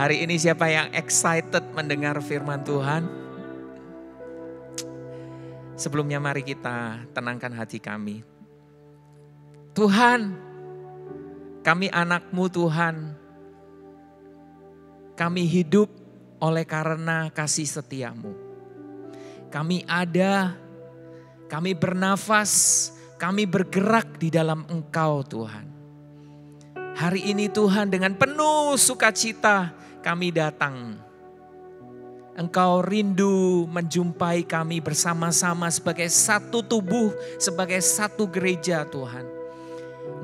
Hari ini siapa yang excited mendengar firman Tuhan? Sebelumnya mari kita tenangkan hati kami. Tuhan, kami anak-Mu Tuhan. Kami hidup oleh karena kasih setia-Mu. Kami ada, kami bernafas, kami bergerak di dalam Engkau Tuhan. Hari ini Tuhan dengan penuh sukacita kami datang. Engkau rindu menjumpai kami bersama-sama sebagai satu tubuh, sebagai satu gereja Tuhan.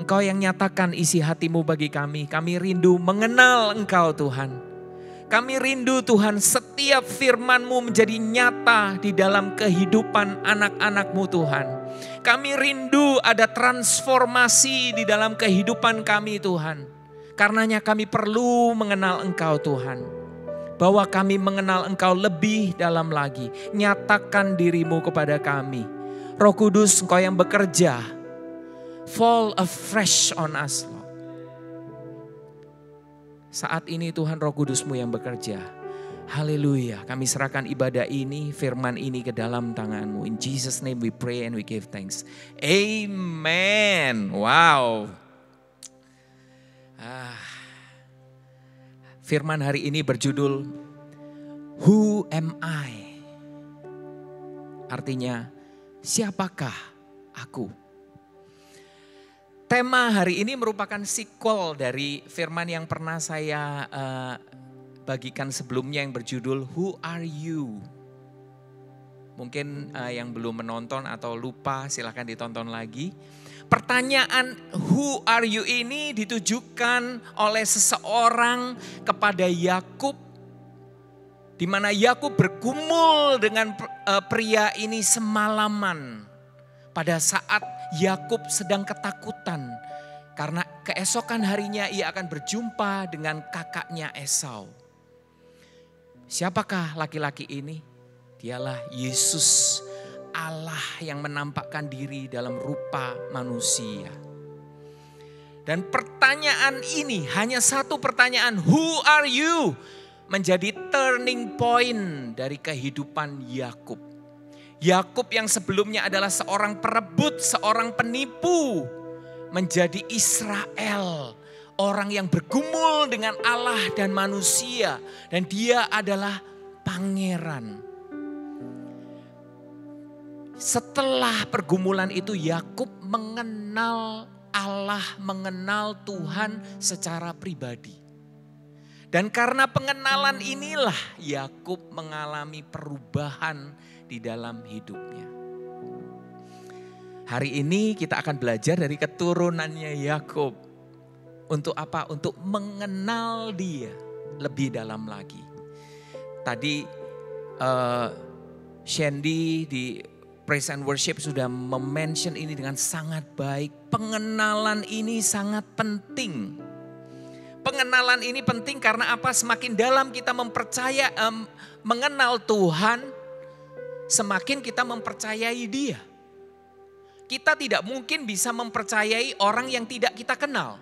Engkau yang nyatakan isi hati-Mu bagi kami. Kami rindu mengenal Engkau Tuhan. Kami rindu Tuhan setiap firman-Mu menjadi nyata di dalam kehidupan anak-anak-Mu Tuhan. Kami rindu ada transformasi di dalam kehidupan kami Tuhan. Karenanya kami perlu mengenal Engkau Tuhan. Bahwa kami mengenal Engkau lebih dalam lagi. Nyatakan diri-Mu kepada kami. Roh Kudus Engkau yang bekerja. Fall afresh on us Lord. Saat ini Tuhan Roh Kudus-Mu yang bekerja. Haleluya, kami serahkan ibadah ini, firman ini ke dalam tangan-Mu. In Jesus name we pray and we give thanks. Amen. Wow. Firman hari ini berjudul Who am I? Artinya, siapakah aku? Tema hari ini merupakan sequel dari firman yang pernah saya bagikan sebelumnya yang berjudul Who Are You? Mungkin yang belum menonton atau lupa silahkan ditonton lagi. Pertanyaan Who Are You ini ditujukan oleh seseorang kepada Yakub. Di mana Yakub bergumul dengan pria ini semalaman. Pada saat Yakub sedang ketakutan. Karena keesokan harinya ia akan berjumpa dengan kakaknya Esau. Siapakah laki-laki ini? Dialah Yesus, Allah yang menampakkan diri dalam rupa manusia. Dan pertanyaan ini hanya satu pertanyaan, who are you? Menjadi turning point dari kehidupan Yakub. Yakub yang sebelumnya adalah seorang perebut, seorang penipu, menjadi Israel. Orang yang bergumul dengan Allah dan manusia. Dan dia adalah pangeran. Setelah pergumulan itu Yakub mengenal Allah, mengenal Tuhan secara pribadi. Dan karena pengenalan inilah Yakub mengalami perubahan di dalam hidupnya. Hari ini kita akan belajar dari keturunannya Yakub. Untuk apa? Untuk mengenal dia lebih dalam lagi. Tadi Shandy di Praise and Worship sudah mention ini dengan sangat baik. Pengenalan ini sangat penting. Pengenalan ini penting karena apa? Semakin dalam kita mengenal Tuhan, semakin kita mempercayai dia. Kita tidak mungkin bisa mempercayai orang yang tidak kita kenal.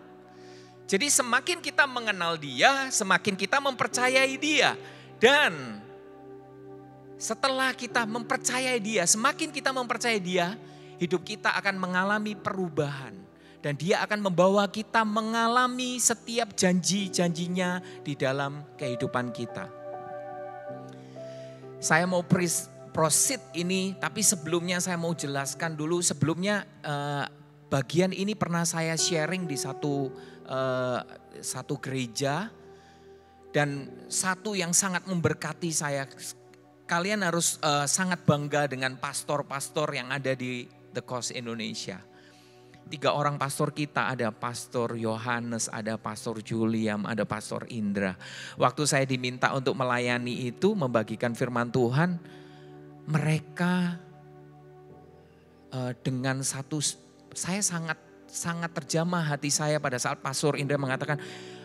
Jadi semakin kita mengenal dia, semakin kita mempercayai dia. Dan setelah kita mempercayai dia, semakin kita mempercayai dia, hidup kita akan mengalami perubahan. Dan dia akan membawa kita mengalami setiap janji-janjinya di dalam kehidupan kita. Saya mau proceed ini, tapi sebelumnya saya mau jelaskan dulu. Sebelumnya bagian ini pernah saya sharing di satu gereja. Dan satu yang sangat memberkati saya. Kalian harus sangat bangga dengan pastor-pastor yang ada di The Coast Indonesia. 3 orang pastor kita, ada Pastor Yohanes, ada Pastor Juliam, ada Pastor Indra. Waktu saya diminta untuk melayani itu, membagikan firman Tuhan, mereka dengan satu, saya sangat terjamah hati saya pada saat Pastor Indra mengatakan,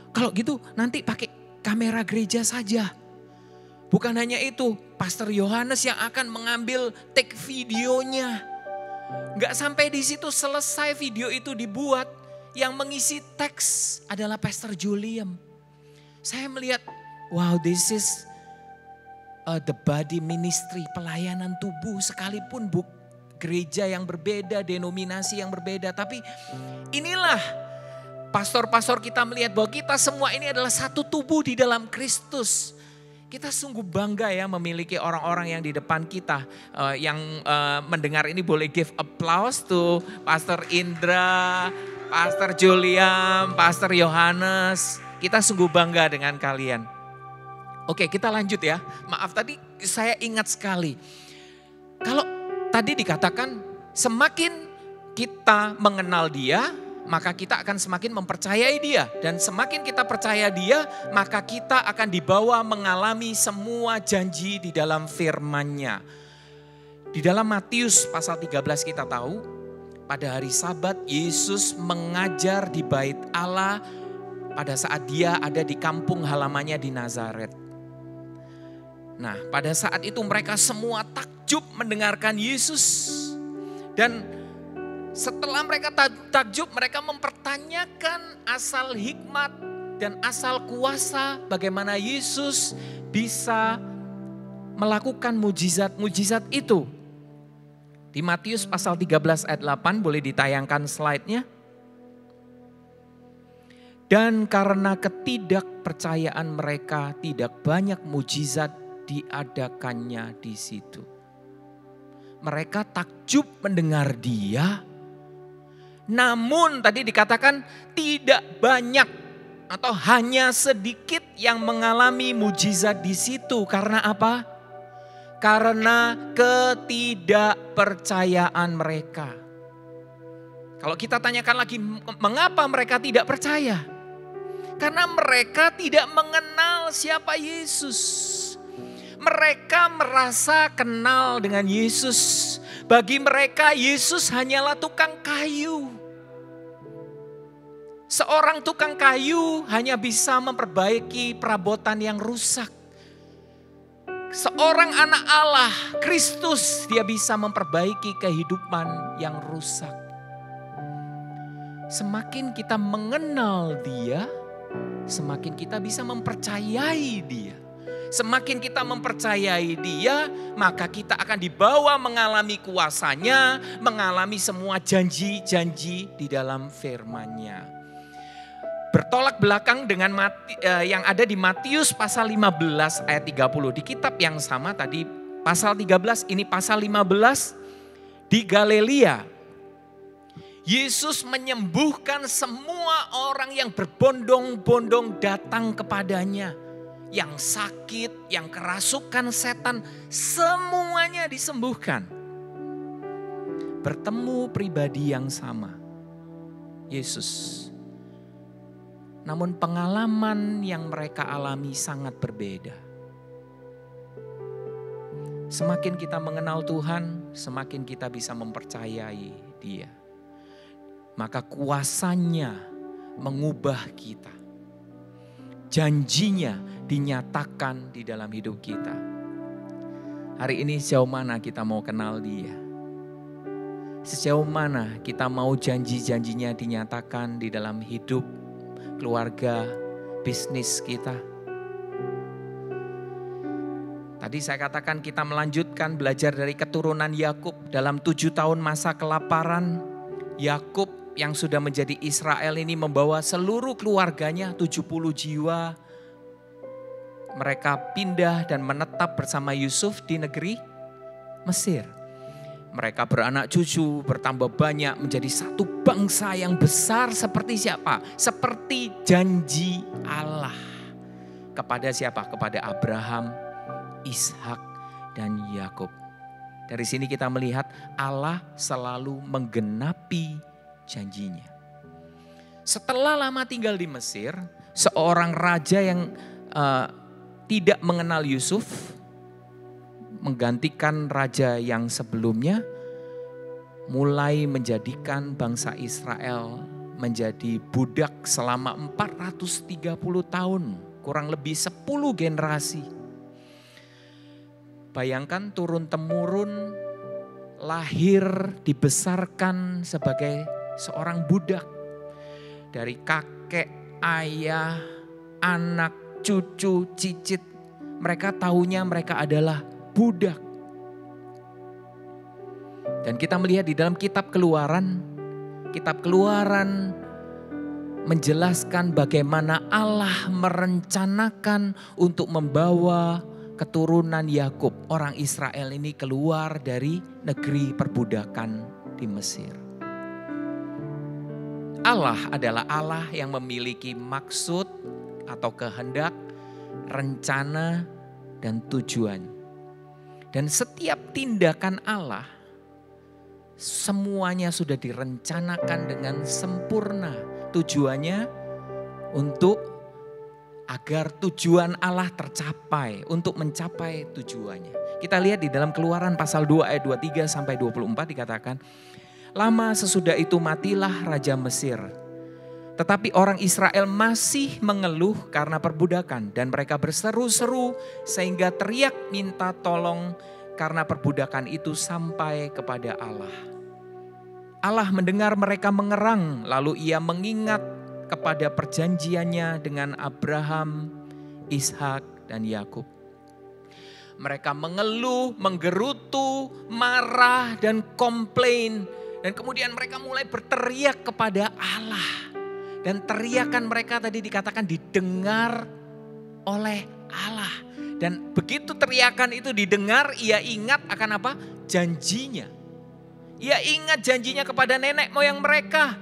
kalau gitu nanti pakai kamera gereja saja. Bukan hanya itu, Pastor Yohanes yang akan mengambil take videonya. Gak sampai di situ, selesai video itu dibuat, yang mengisi teks adalah Pastor Juliam. Saya melihat, wow, this is the body ministry, pelayanan tubuh, sekalipun gereja yang berbeda, denominasi yang berbeda. Tapi inilah pastor-pastor kita melihat bahwa kita semua ini adalah satu tubuh di dalam Kristus. Kita sungguh bangga ya memiliki orang-orang yang di depan kita. Yang mendengar ini boleh give applause to Pastor Indra, Pastor Julian, Pastor Yohanes. Kita sungguh bangga dengan kalian. Oke, kita lanjut ya. Maaf tadi saya ingat sekali. Kalau tadi dikatakan semakin kita mengenal dia, maka kita akan semakin mempercayai dia. Dan semakin kita percaya dia, maka kita akan dibawa mengalami semua janji di dalam firman-Nya. Di dalam Matius pasal 13 kita tahu, pada hari Sabat Yesus mengajar di bait Allah pada saat dia ada di kampung halamannya di Nazaret. Nah, pada saat itu mereka semua takjub mendengarkan Yesus. Dan setelah mereka takjub, mereka mempertanyakan asal hikmat dan asal kuasa bagaimana Yesus bisa melakukan mujizat-mujizat itu. Di Matius pasal 13 ayat 8 boleh ditayangkan slide-nya. Dan karena ketidakpercayaan mereka, tidak banyak mujizat diadakannya di situ. Mereka takjub mendengar dia, namun tadi dikatakan tidak banyak atau hanya sedikit yang mengalami mujizat di situ. Karena apa? Karena ketidakpercayaan mereka. Kalau kita tanyakan lagi, mengapa mereka tidak percaya? Karena mereka tidak mengenal siapa Yesus. Mereka merasa kenal dengan Yesus. Bagi mereka Yesus hanyalah tukang kayu. Seorang tukang kayu hanya bisa memperbaiki perabotan yang rusak. Seorang anak Allah, Kristus, dia bisa memperbaiki kehidupan yang rusak. Semakin kita mengenal dia, semakin kita bisa mempercayai dia. Semakin kita mempercayai dia, maka kita akan dibawa mengalami kuasanya, mengalami semua janji-janji di dalam firman-Nya. Bertolak belakang dengan yang ada di Matius pasal 15 ayat 30. Di kitab yang sama tadi pasal 13, ini pasal 15 di Galilea. Yesus menyembuhkan semua orang yang berbondong-bondong datang kepadanya. Yang sakit, yang kerasukan setan, semuanya disembuhkan. Bertemu pribadi yang sama, Yesus. Namun pengalaman yang mereka alami sangat berbeda. Semakin kita mengenal Tuhan, semakin kita bisa mempercayai Dia. Maka kuasanya mengubah kita. Janjinya dinyatakan di dalam hidup kita. Hari ini sejauh mana kita mau kenal Dia? Sejauh mana kita mau janji-janjinya dinyatakan di dalam hidup, keluarga, bisnis kita? Tadi saya katakan kita melanjutkan belajar dari keturunan Yakub dalam 7 tahun masa kelaparan. Yakub yang sudah menjadi Israel ini membawa seluruh keluarganya 70 jiwa. Mereka pindah dan menetap bersama Yusuf di negeri Mesir. Mereka beranak cucu, bertambah banyak menjadi satu bangsa yang besar seperti siapa? Seperti janji Allah. Kepada siapa? Kepada Abraham, Ishak, dan Yakub. Dari sini kita melihat Allah selalu menggenapi janjinya. Setelah lama tinggal di Mesir, seorang raja yang tidak mengenal Yusuf, menggantikan raja yang sebelumnya, mulai menjadikan bangsa Israel menjadi budak selama 430 tahun, kurang lebih 10 generasi. Bayangkan turun-temurun, lahir, dibesarkan sebagai seorang budak. Dari kakek, ayah, anak, cucu, cicit. Mereka tahunya mereka adalah budak. Dan kita melihat di dalam kitab Keluaran menjelaskan bagaimana Allah merencanakan untuk membawa keturunan Yakub, orang Israel ini keluar dari negeri perbudakan di Mesir. Allah adalah Allah yang memiliki maksud atau kehendak, rencana, dan tujuan. Dan setiap tindakan Allah, semuanya sudah direncanakan dengan sempurna. Tujuannya untuk agar tujuan Allah tercapai, untuk mencapai tujuannya. Kita lihat di dalam Keluaran pasal 2 ayat 23 sampai 24 dikatakan, lama sesudah itu matilah Raja Mesir. Tetapi orang Israel masih mengeluh karena perbudakan dan mereka berseru-seru sehingga teriak minta tolong karena perbudakan itu sampai kepada Allah. Allah mendengar mereka mengerang, lalu ia mengingat kepada perjanjiannya dengan Abraham, Ishak, dan Yakub. Mereka mengeluh, menggerutu, marah, dan komplain. Dan kemudian mereka mulai berteriak kepada Allah. Dan teriakan mereka tadi dikatakan didengar oleh Allah. Dan begitu teriakan itu didengar, ia ingat akan apa? Janjinya. Ia ingat janjinya kepada nenek moyang mereka.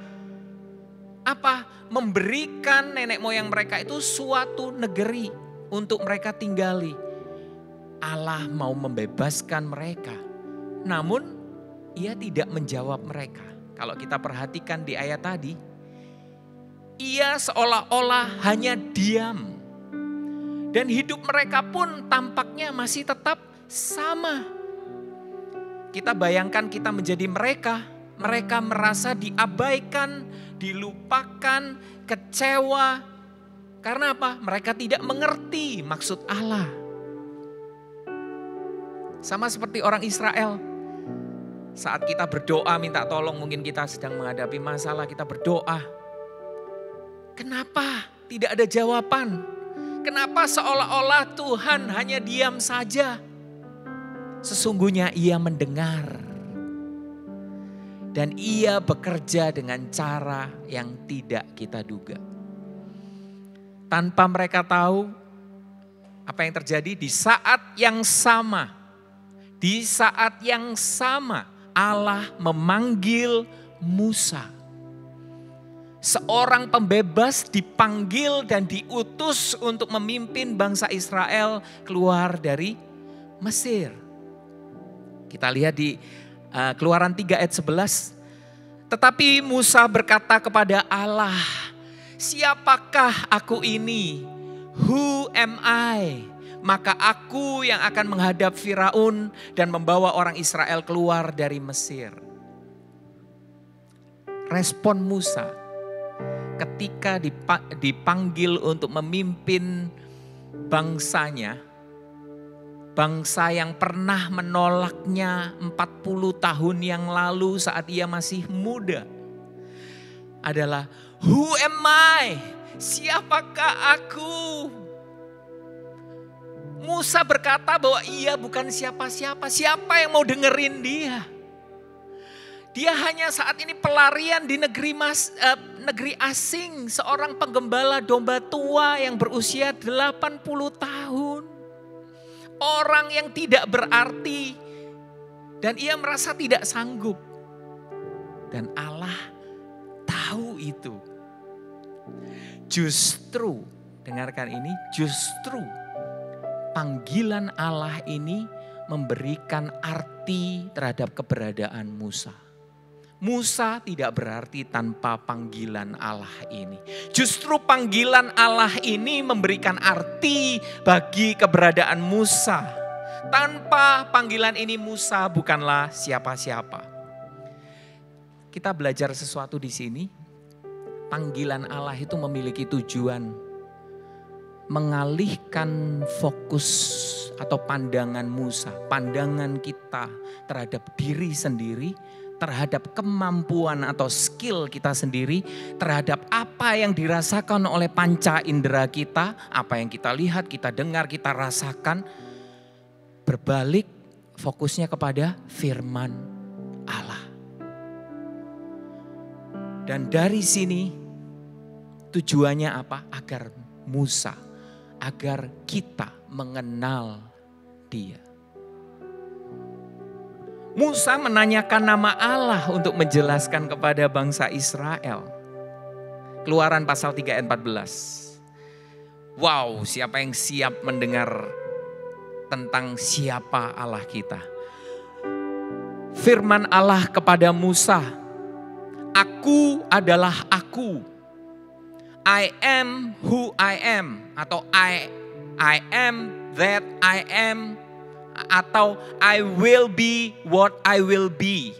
Apa? Memberikan nenek moyang mereka itu suatu negeri untuk mereka tinggali. Allah mau membebaskan mereka. Namun ia tidak menjawab mereka. Kalau kita perhatikan di ayat tadi, ia seolah-olah hanya diam. Dan hidup mereka pun tampaknya masih tetap sama. Kita bayangkan kita menjadi mereka. Mereka merasa diabaikan, dilupakan, kecewa. Karena apa? Mereka tidak mengerti maksud Allah. Sama seperti orang Israel. Saat kita berdoa minta tolong, mungkin kita sedang menghadapi masalah, kita berdoa. Kenapa tidak ada jawaban? Kenapa seolah-olah Tuhan hanya diam saja? Sesungguhnya ia mendengar. Dan ia bekerja dengan cara yang tidak kita duga. Tanpa mereka tahu apa yang terjadi di saat yang sama. Di saat yang sama Allah memanggil Musa. Seorang pembebas dipanggil dan diutus untuk memimpin bangsa Israel keluar dari Mesir. Kita lihat di Keluaran 3 ayat 11. Tetapi Musa berkata kepada Allah, siapakah aku ini? Who am I? Maka aku yang akan menghadap Firaun dan membawa orang Israel keluar dari Mesir. Respon Musa ketika dipanggil untuk memimpin bangsanya, bangsa yang pernah menolaknya 40 tahun yang lalu saat ia masih muda, adalah who am I? Siapakah aku? Musa berkata bahwa ia bukan siapa-siapa. Siapa yang mau dengerin dia? Dia hanya saat ini pelarian di negeri asing. Seorang penggembala domba tua yang berusia 80 tahun. Orang yang tidak berarti. Dan ia merasa tidak sanggup. Dan Allah tahu itu. Justru, dengarkan ini, justru panggilan Allah ini memberikan arti terhadap keberadaan Musa. Musa tidak berarti tanpa panggilan Allah ini. Justru panggilan Allah ini memberikan arti bagi keberadaan Musa. Tanpa panggilan ini Musa bukanlah siapa-siapa. Kita belajar sesuatu di sini. Panggilan Allah itu memiliki tujuan. Mengalihkan fokus atau pandangan Musa, pandangan kita terhadap diri sendiri terhadap kemampuan atau skill kita sendiri, terhadap apa yang dirasakan oleh panca indera kita, apa yang kita lihat, kita dengar, kita rasakan, berbalik fokusnya kepada firman Allah. Dan dari sini tujuannya apa? Agar Musa, agar kita mengenal Dia. Musa menanyakan nama Allah untuk menjelaskan kepada bangsa Israel. Keluaran pasal 3 ayat 14. Wow, siapa yang siap mendengar tentang siapa Allah kita? Firman Allah kepada Musa, Aku adalah aku. I am who I am. Atau I am that I am. Atau I will be what I will be.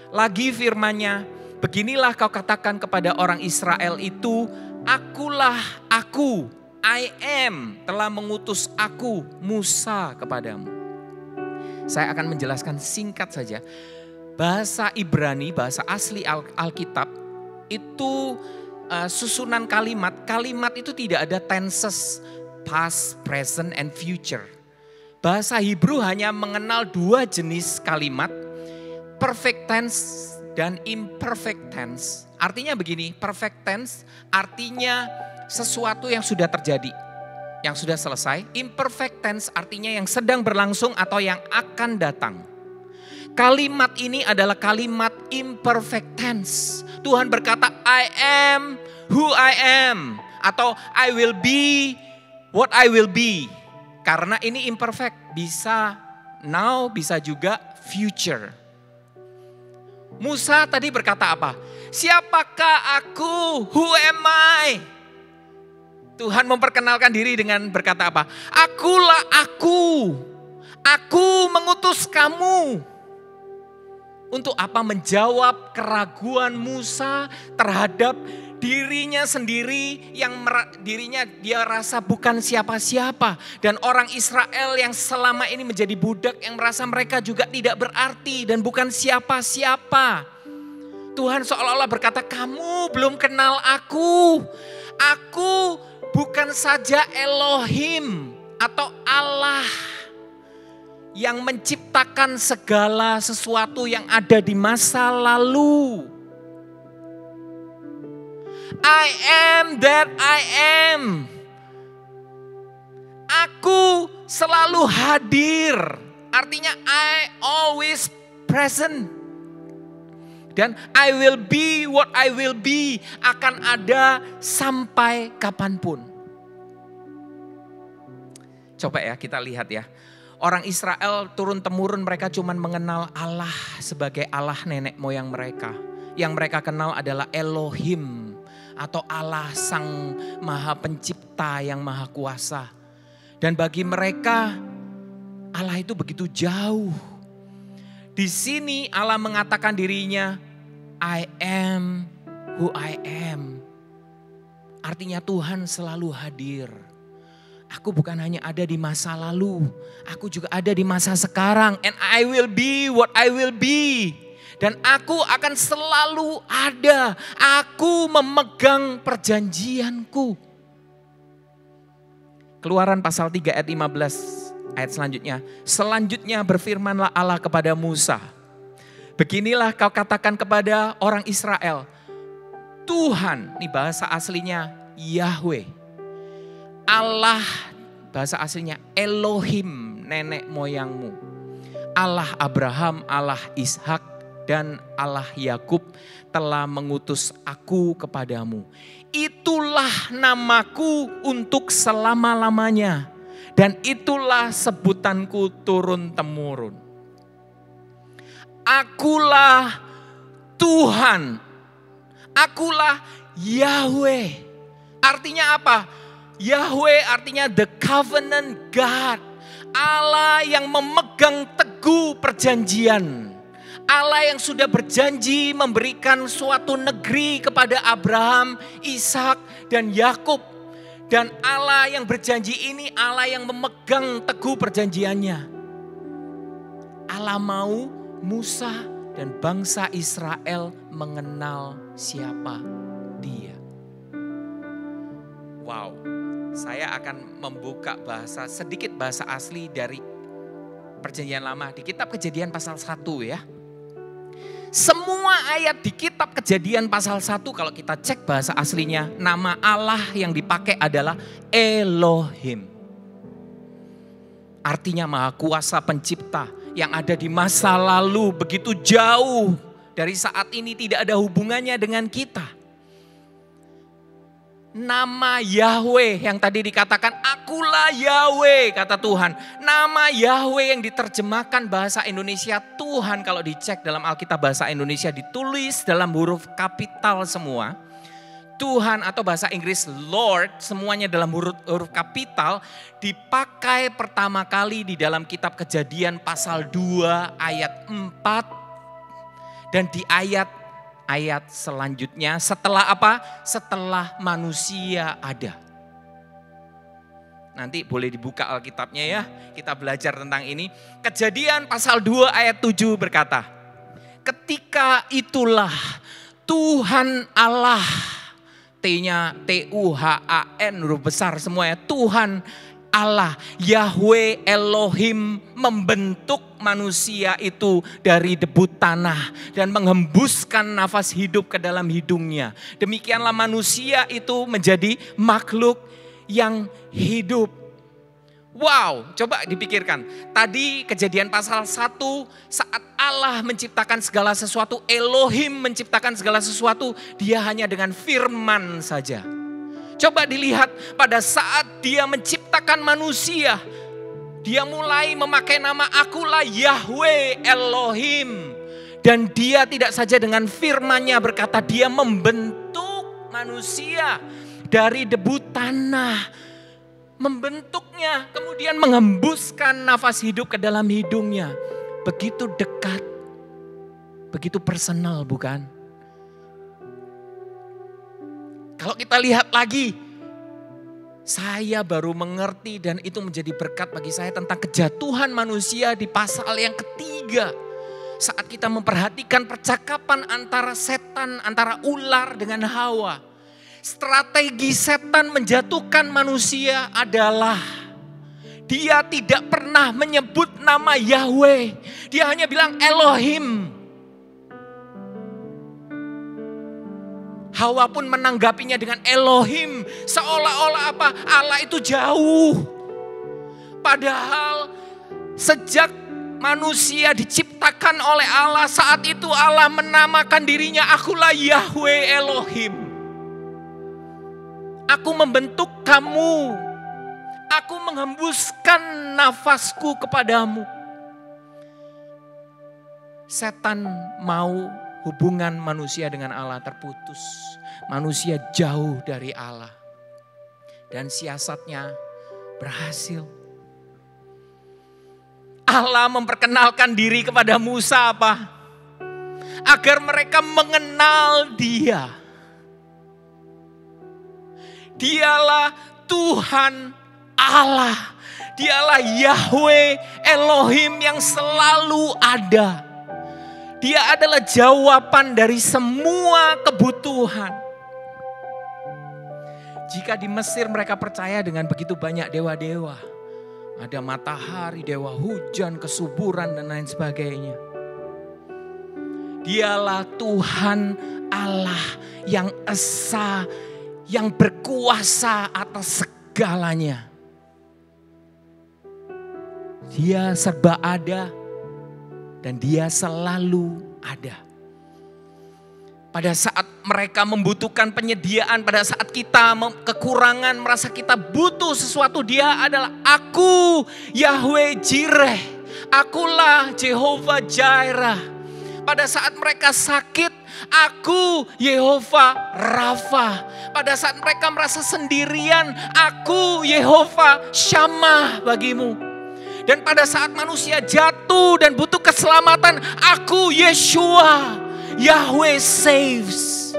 Lagi firman-Nya, beginilah kau katakan kepada orang Israel itu, akulah aku, I am, telah mengutus aku, Musa kepadamu. Saya akan menjelaskan singkat saja. Bahasa Ibrani, bahasa asli Alkitab, itu susunan kalimat. Kalimat itu tidak ada tenses, past, present, and future. Bahasa Hebrew hanya mengenal dua jenis kalimat, perfect tense dan imperfect tense. Artinya begini, perfect tense artinya sesuatu yang sudah terjadi, yang sudah selesai. Imperfect tense artinya yang sedang berlangsung atau yang akan datang. Kalimat ini adalah kalimat imperfect tense. Tuhan berkata, I am who I am. Atau I will be what I will be. Karena ini imperfect, bisa now, bisa juga future. Musa tadi berkata apa? Siapakah aku? Who am I? Tuhan memperkenalkan diri dengan berkata apa? Akulah aku. Aku mengutus kamu. Untuk apa? Menjawab keraguan Musa terhadap dirinya sendiri, yang dirinya dia rasa bukan siapa-siapa. Dan orang Israel yang selama ini menjadi budak, yang merasa mereka juga tidak berarti dan bukan siapa-siapa. Tuhan seolah-olah berkata, kamu belum kenal aku. Aku bukan saja Elohim atau Allah yang menciptakan segala sesuatu yang ada di masa lalu. I am that I am. Aku selalu hadir. Artinya I always present. Dan I will be what I will be. Akan ada sampai kapanpun. Coba ya kita lihat ya. Orang Israel turun-temurun mereka cuma mengenal Allah sebagai Allah nenek moyang mereka. Yang mereka kenal adalah Elohim. Atau Allah sang maha pencipta yang maha kuasa. Dan bagi mereka Allah itu begitu jauh. Di sini Allah mengatakan dirinya, I am who I am. Artinya Tuhan selalu hadir. Aku bukan hanya ada di masa lalu, aku juga ada di masa sekarang. And I will be what I will be. Dan aku akan selalu ada. Aku memegang perjanjianku. Keluaran pasal 3 ayat 15 ayat selanjutnya. Selanjutnya berfirmanlah Allah kepada Musa. Beginilah kau katakan kepada orang Israel. Tuhan, ini bahasa aslinya Yahweh. Allah, bahasa aslinya Elohim, nenek moyangmu. Allah Abraham, Allah Ishak, dan Allah Yakub telah mengutus aku kepadamu. Itulah namaku untuk selama-lamanya. Dan itulah sebutanku turun-temurun. Akulah Tuhan. Akulah Yahweh. Artinya apa? Yahweh artinya the covenant God. Allah yang memegang teguh perjanjian. Allah yang sudah berjanji memberikan suatu negeri kepada Abraham, Ishak, dan Yakub. Dan Allah yang berjanji ini Allah yang memegang teguh perjanjiannya. Allah mau Musa dan bangsa Israel mengenal siapa Dia. Wow, saya akan membuka sedikit bahasa asli dari Perjanjian Lama di kitab Kejadian pasal 1 ya. Semua ayat di kitab Kejadian pasal 1 kalau kita cek bahasa aslinya, nama Allah yang dipakai adalah Elohim. Artinya Maha Kuasa Pencipta yang ada di masa lalu begitu jauh dari saat ini, tidak ada hubungannya dengan kita. Nama Yahweh yang tadi dikatakan, akulah Yahweh kata Tuhan. Nama Yahweh yang diterjemahkan bahasa Indonesia Tuhan, kalau dicek dalam Alkitab bahasa Indonesia ditulis dalam huruf kapital semua. Tuhan atau bahasa Inggris Lord semuanya dalam huruf kapital, dipakai pertama kali di dalam kitab Kejadian pasal 2 ayat 4 dan di ayat selanjutnya setelah apa? Setelah manusia ada. Nanti boleh dibuka Alkitabnya ya, kita belajar tentang ini. Kejadian pasal 2 ayat 7 berkata, ketika itulah Tuhan Allah, T-nya T-U-H-A-N, huruf besar semuanya, Tuhan Allah, Yahweh Elohim membentuk manusia itu dari debu tanah dan menghembuskan nafas hidup ke dalam hidungnya. Demikianlah manusia itu menjadi makhluk yang hidup. Wow, coba dipikirkan. Tadi Kejadian pasal 1, saat Allah menciptakan segala sesuatu, Elohim menciptakan segala sesuatu, Dia hanya dengan firman saja. Coba dilihat pada saat Dia menciptakan manusia, Dia mulai memakai nama akulah Yahweh Elohim. Dan Dia tidak saja dengan firman-Nya berkata, Dia membentuk manusia dari debu tanah. Membentuknya, kemudian menghembuskan nafas hidup ke dalam hidungnya. Begitu dekat, begitu personal bukan? Kalau kita lihat lagi, saya baru mengerti dan itu menjadi berkat bagi saya tentang kejatuhan manusia di pasal yang ketiga. Saat kita memperhatikan percakapan antara setan, antara ular dengan Hawa. Strategi setan menjatuhkan manusia adalah dia tidak pernah menyebut nama Yahweh. Dia hanya bilang Elohim. Hawa pun menanggapinya dengan Elohim. Seolah-olah apa? Allah itu jauh. Padahal sejak manusia diciptakan oleh Allah, saat itu Allah menamakan dirinya, akulah Yahweh Elohim. Aku membentuk kamu. Aku menghembuskan nafasku kepadamu. Setan mau hubungan manusia dengan Allah terputus. Manusia jauh dari Allah. Dan siasatnya berhasil. Allah memperkenalkan diri kepada Musa apa? Agar mereka mengenal Dia. Dialah Tuhan Allah. Dialah Yahweh Elohim yang selalu ada. Dia adalah jawaban dari semua kebutuhan. Jika di Mesir mereka percaya dengan begitu banyak dewa-dewa. Ada matahari, dewa hujan, kesuburan dan lain sebagainya. Dialah Tuhan Allah yang esa, yang berkuasa atas segalanya. Dia serba ada. Dan Dia selalu ada. Pada saat mereka membutuhkan penyediaan, pada saat kita kekurangan, merasa kita butuh sesuatu, Dia adalah aku, Yahweh Jireh. Akulah Jehovah Jireh. Pada saat mereka sakit, aku Yehova Rafa. Pada saat mereka merasa sendirian, aku Yehova Shammah bagimu. Dan pada saat manusia jatuh dan butuh keselamatan, aku Yeshua, Yahweh saves.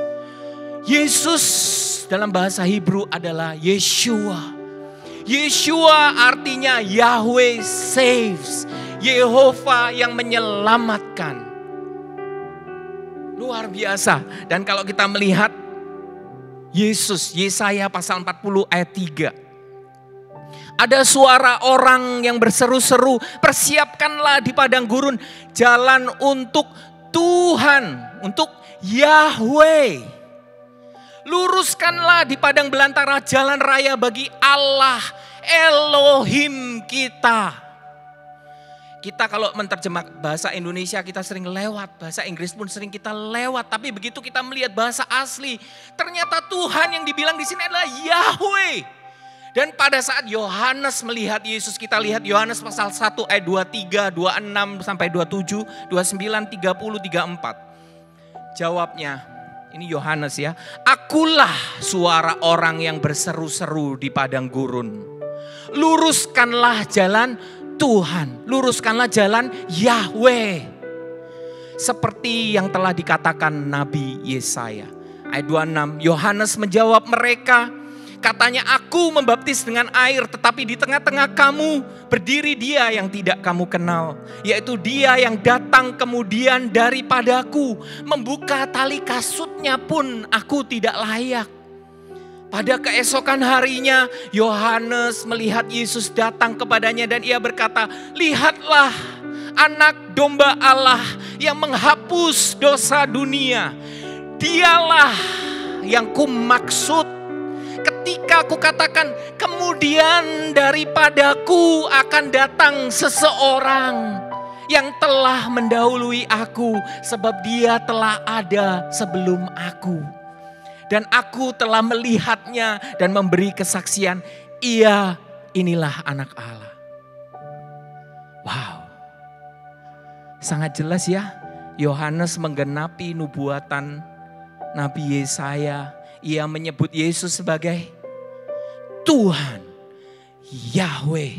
Yesus dalam bahasa Hebrew adalah Yeshua. Yeshua artinya Yahweh saves. Yehova yang menyelamatkan. Luar biasa. Dan kalau kita melihat Yesus, Yesaya pasal 40 ayat 3. Ada suara orang yang berseru-seru, persiapkanlah di padang gurun jalan untuk Tuhan, untuk Yahweh. Luruskanlah di padang belantara jalan raya bagi Allah Elohim kita. Kita kalau menerjemah bahasa Indonesia kita sering lewat, bahasa Inggris pun sering kita lewat. Tapi begitu kita melihat bahasa asli, ternyata Tuhan yang dibilang di sini adalah Yahweh. Dan pada saat Yohanes melihat Yesus, kita lihat Yohanes pasal 1 ayat 23, 26 sampai 27, 29, 30, 34. Jawabnya, ini Yohanes ya. Akulah suara orang yang berseru-seru di padang gurun. Luruskanlah jalan Tuhan, luruskanlah jalan Yahweh. Seperti yang telah dikatakan Nabi Yesaya. Ayat 26, Yohanes menjawab mereka, katanya, aku membaptis dengan air, tetapi di tengah-tengah kamu berdiri dia yang tidak kamu kenal. Yaitu dia yang datang kemudian daripadaku. Membuka tali kasutnya pun aku tidak layak. Pada keesokan harinya, Yohanes melihat Yesus datang kepadanya dan ia berkata, lihatlah anak domba Allah yang menghapus dosa dunia. Dialah yang kumaksud ketika aku katakan, kemudian daripadaku akan datang seseorang yang telah mendahului aku, sebab dia telah ada sebelum aku. Dan aku telah melihatnya dan memberi kesaksian, ia inilah anak Allah. Wow, sangat jelas ya, Yohanes menggenapi nubuatan Nabi Yesaya. Ia menyebut Yesus sebagai Tuhan, Yahweh.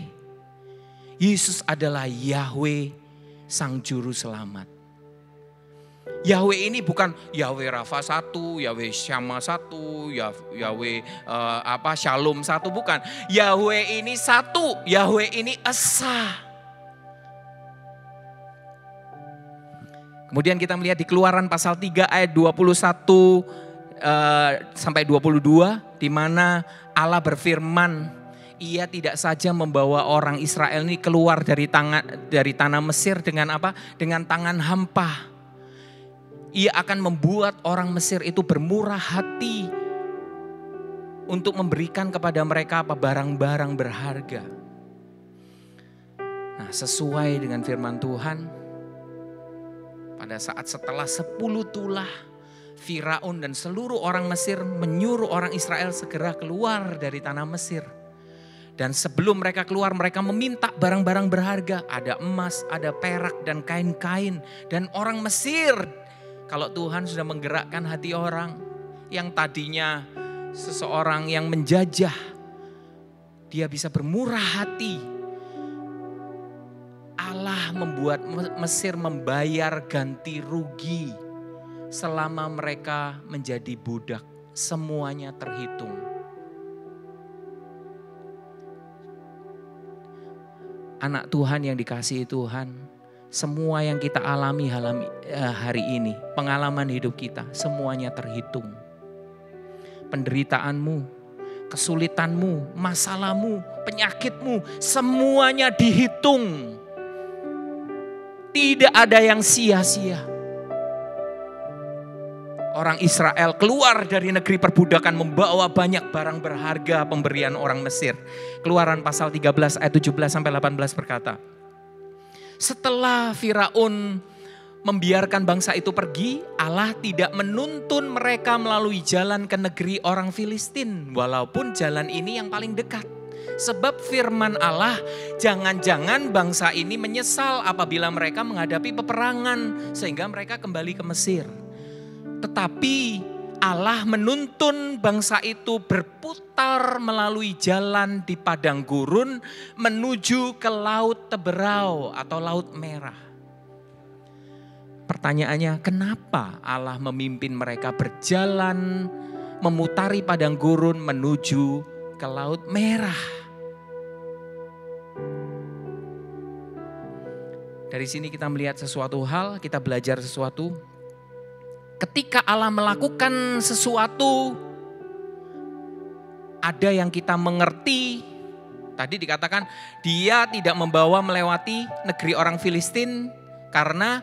Yesus adalah Yahweh, Sang Juru Selamat. Yahweh ini bukan Yahweh Rafa 1, Yahweh Syama 1, Yahweh Shalom 1, bukan. Yahweh ini satu, Yahweh ini esa. Kemudian kita melihat di Keluaran pasal 3 ayat 21 sampai 22, di mana Allah berfirman, ia tidak saja membawa orang Israel ini keluar dari tanah Mesir dengan apa? Dengan tangan hampa. Ia akan membuat orang Mesir itu bermurah hati untuk memberikan kepada mereka apa? Barang-barang berharga. Nah, sesuai dengan firman Tuhan, pada saat setelah 10 tulah, Firaun dan seluruh orang Mesir menyuruh orang Israel segera keluar dari tanah Mesir. Dan sebelum mereka keluar, mereka meminta barang-barang berharga. Ada emas, ada perak dan kain-kain. Dan orang Mesir, kalau Tuhan sudah menggerakkan hati orang yang tadinya seseorang yang menjajah, dia bisa bermurah hati. Allah membuat Mesir membayar ganti rugi. Selama mereka menjadi budak, semuanya terhitung. Anak Tuhan yang dikasihi Tuhan, semua yang kita alami hari ini, pengalaman hidup kita, semuanya terhitung. Penderitaanmu, kesulitanmu, masalahmu, penyakitmu, semuanya dihitung. Tidak ada yang sia-sia. Orang Israel keluar dari negeri perbudakan membawa banyak barang berharga pemberian orang Mesir. Keluaran pasal 13 ayat 17 sampai 18 berkata, setelah Firaun membiarkan bangsa itu pergi, Allah tidak menuntun mereka melalui jalan ke negeri orang Filistin, walaupun jalan ini yang paling dekat. Sebab firman Allah, jangan-jangan bangsa ini menyesal apabila mereka menghadapi peperangan sehingga mereka kembali ke Mesir. Tetapi Allah menuntun bangsa itu berputar melalui jalan di padang gurun menuju ke Laut Teberau atau Laut Merah. Pertanyaannya, kenapa Allah memimpin mereka berjalan memutari padang gurun menuju ke Laut Merah? Dari sini kita melihat sesuatu hal, kita belajar sesuatu. ketika Allah melakukan sesuatu, ada yang kita mengerti. Tadi dikatakan dia tidak membawa melewati negeri orang Filistin karena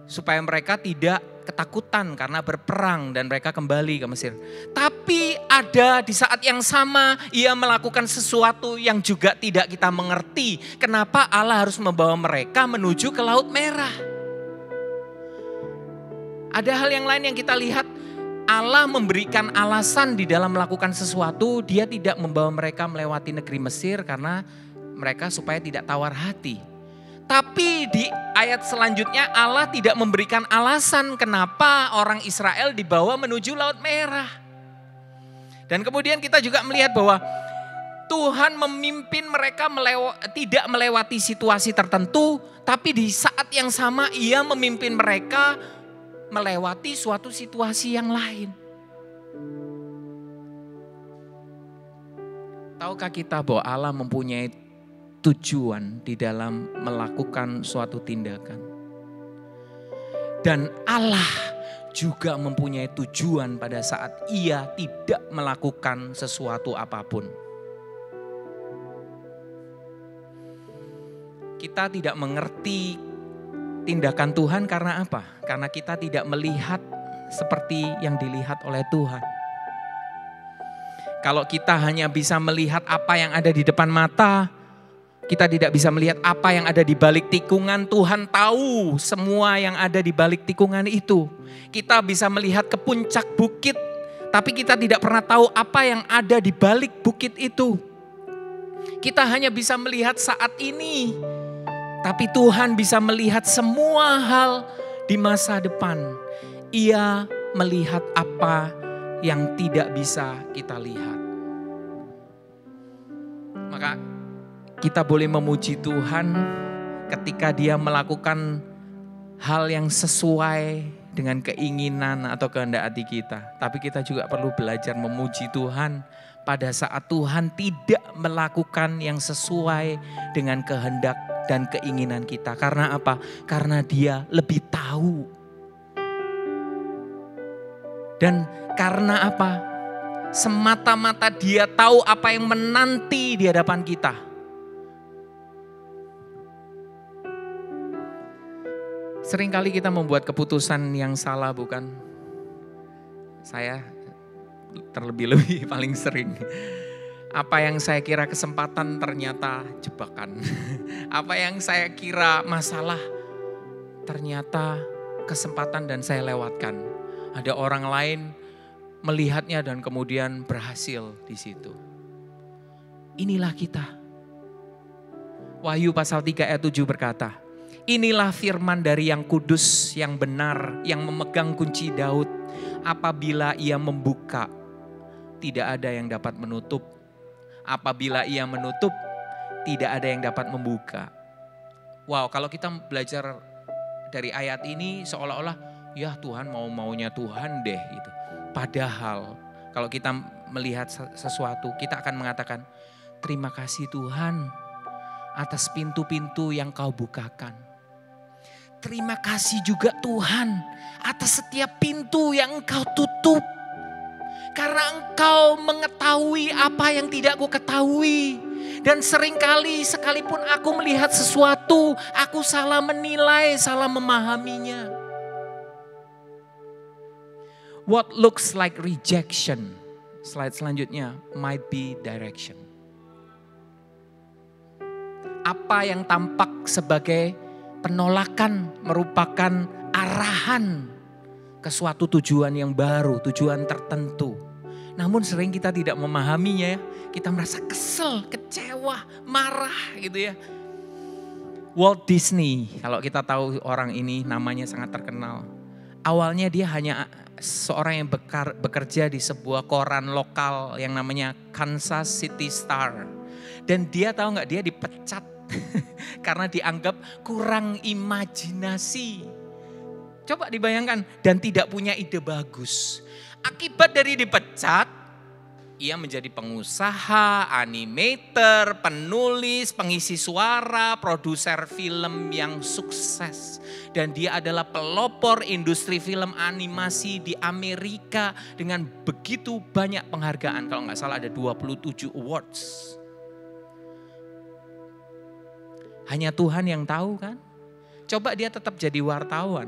supaya mereka tidak ketakutan karena berperang dan mereka kembali ke Mesir. Tapi ada di saat yang sama ia melakukan sesuatu yang juga tidak kita mengerti. Kenapa Allah harus membawa mereka menuju ke Laut Merah? Ada hal yang lain yang kita lihat. Allah memberikan alasan di dalam melakukan sesuatu. Dia tidak membawa mereka melewati negeri Mesir karena mereka supaya tidak tawar hati. Tapi di ayat selanjutnya Allah tidak memberikan alasan kenapa orang Israel dibawa menuju Laut Merah. Dan kemudian kita juga melihat bahwa Tuhan memimpin mereka tidak melewati situasi tertentu. Tapi di saat yang sama ia memimpin mereka melewati suatu situasi yang lain. Tahukah kita bahwa Allah mempunyai tujuan di dalam melakukan suatu tindakan? Dan Allah juga mempunyai tujuan pada saat ia tidak melakukan sesuatu apapun. Kita tidak mengerti tindakan Tuhan karena apa? Karena kita tidak melihat seperti yang dilihat oleh Tuhan. Kalau kita hanya bisa melihat apa yang ada di depan mata, kita tidak bisa melihat apa yang ada di balik tikungan. Tuhan tahu semua yang ada di balik tikungan itu. Kita bisa melihat ke puncak bukit, tapi kita tidak pernah tahu apa yang ada di balik bukit itu. Kita hanya bisa melihat saat ini, tapi Tuhan bisa melihat semua hal di masa depan. Ia melihat apa yang tidak bisa kita lihat. Maka kita boleh memuji Tuhan ketika Dia melakukan hal yang sesuai dengan keinginan atau kehendak hati kita. Tapi kita juga perlu belajar memuji Tuhan pada saat Tuhan tidak melakukan yang sesuai dengan kehendak dan keinginan kita. Karena apa? Karena Dia lebih tahu. Dan karena apa? Semata-mata Dia tahu apa yang menanti di hadapan kita. Seringkali kita membuat keputusan yang salah, bukan? Saya terlebih-lebih paling sering. Apa yang saya kira kesempatan ternyata jebakan. Apa yang saya kira masalah ternyata kesempatan dan saya lewatkan. Ada orang lain melihatnya dan kemudian berhasil di situ. Inilah kita. Wahyu pasal 3 ayat 7 berkata, inilah firman dari yang kudus, yang benar, yang memegang kunci Daud. Apabila ia membuka, tidak ada yang dapat menutup. Apabila ia menutup, tidak ada yang dapat membuka. Wow, kalau kita belajar dari ayat ini seolah-olah, ya Tuhan mau-maunya Tuhan deh gitu. Padahal kalau kita melihat sesuatu, kita akan mengatakan, terima kasih Tuhan atas pintu-pintu yang kau bukakan. Terima kasih juga Tuhan atas setiap pintu yang engkau tutup. Karena engkau mengetahui apa yang tidak aku ketahui. Dan seringkali sekalipun aku melihat sesuatu, aku salah menilai, salah memahaminya. What looks like rejection, slide selanjutnya, might be direction. Apa yang tampak sebagai penolakan merupakan arahan ke suatu tujuan yang baru, tujuan tertentu. Namun sering kita tidak memahaminya ya. Kita merasa kesel, kecewa, marah gitu ya. Walt Disney, kalau kita tahu orang ini namanya sangat terkenal. Awalnya dia hanya seorang yang bekerja di sebuah koran lokal yang namanya Kansas City Star. Dan dia tahu gak, dia dipecat karena dianggap kurang imajinasi. Coba dibayangkan, dan tidak punya ide bagus. Akibat dari dipecat, Ia menjadi pengusaha, animator, penulis, pengisi suara, produser film yang sukses. Dan dia adalah pelopor industri film animasi di Amerika dengan begitu banyak penghargaan. Kalau nggak salah ada 27 awards. Hanya Tuhan yang tahu kan? Coba dia tetap jadi wartawan.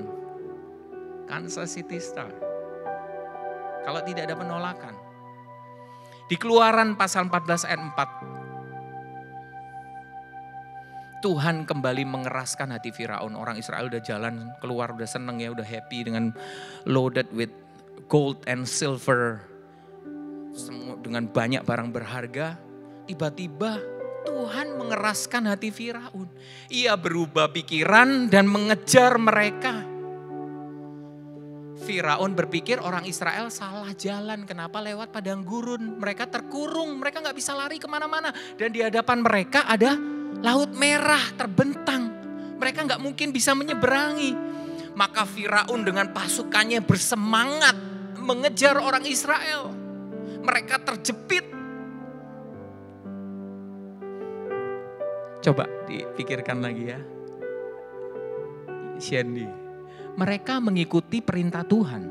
Kansas City Star. Kalau tidak ada penolakan. Di Keluaran pasal 14 ayat 4. Tuhan kembali mengeraskan hati Firaun. Orang Israel udah jalan keluar, udah seneng ya, udah happy dengan loaded with gold and silver. Semua dengan banyak barang berharga. Tiba-tiba Tuhan mengeraskan hati Firaun. Ia berubah pikiran dan mengejar mereka. Firaun berpikir orang Israel salah jalan. Kenapa lewat padang gurun? Mereka terkurung, mereka gak bisa lari kemana-mana. Dan di hadapan mereka ada laut merah terbentang. Mereka gak mungkin bisa menyeberangi. Maka Firaun dengan pasukannya bersemangat mengejar orang Israel. Mereka terjepit. Coba dipikirkan lagi ya. Shandy. Mereka mengikuti perintah Tuhan.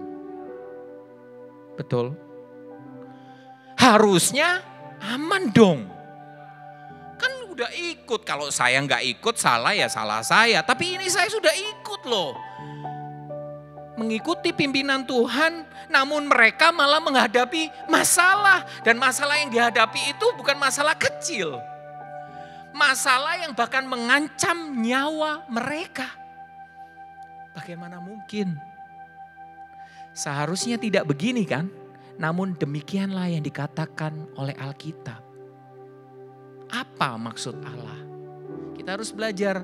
Betul? Harusnya aman dong. Kan udah ikut. Kalau saya nggak ikut salah ya salah saya. Tapi ini saya sudah ikut loh. Mengikuti pimpinan Tuhan. Namun mereka malah menghadapi masalah. Dan masalah yang dihadapi itu bukan masalah kecil. Masalah yang bahkan mengancam nyawa mereka. Bagaimana mungkin? Seharusnya tidak begini kan? Namun demikianlah yang dikatakan oleh Alkitab. Apa maksud Allah? Kita harus belajar.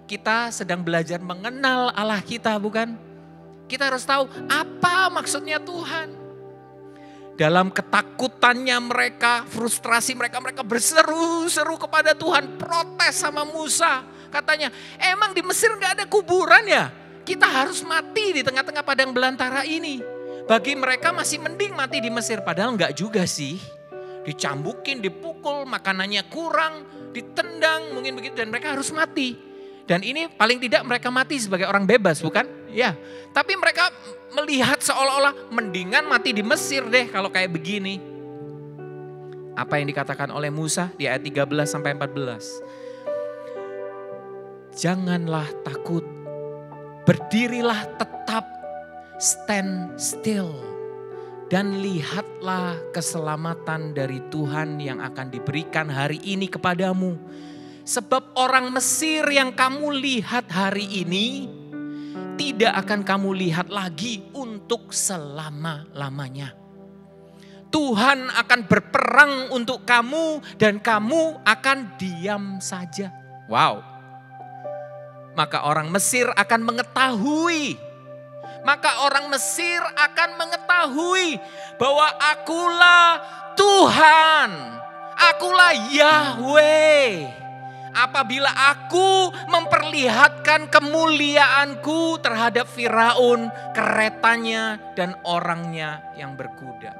Kita sedang belajar mengenal Allah kita, bukan? Kita harus tahu apa maksudnya Tuhan. Dalam ketakutannya mereka, frustrasi mereka berseru-seru kepada Tuhan. Protes sama Musa. Katanya, emang di Mesir gak ada kuburan ya? Kita harus mati di tengah-tengah padang belantara ini. Bagi mereka masih mending mati di Mesir. Padahal enggak juga sih. Dicambukin, dipukul, makanannya kurang, ditendang, mungkin begitu. Dan mereka harus mati. Dan ini paling tidak mereka mati sebagai orang bebas, bukan? Ya. Tapi mereka melihat seolah-olah mendingan mati di Mesir deh kalau kayak begini. Apa yang dikatakan oleh Musa di ayat 13 sampai 14. Janganlah takut. Berdirilah tetap, stand still, dan lihatlah keselamatan dari Tuhan yang akan diberikan hari ini kepadamu. Sebab orang Mesir yang kamu lihat hari ini, tidak akan kamu lihat lagi untuk selama-lamanya. Tuhan akan berperang untuk kamu dan kamu akan diam saja. Wow. Maka orang Mesir akan mengetahui. Maka orang Mesir akan mengetahui bahwa akulah Tuhan. Akulah Yahweh. Apabila aku memperlihatkan kemuliaanku terhadap Firaun, keretanya dan orangnya yang berkuda.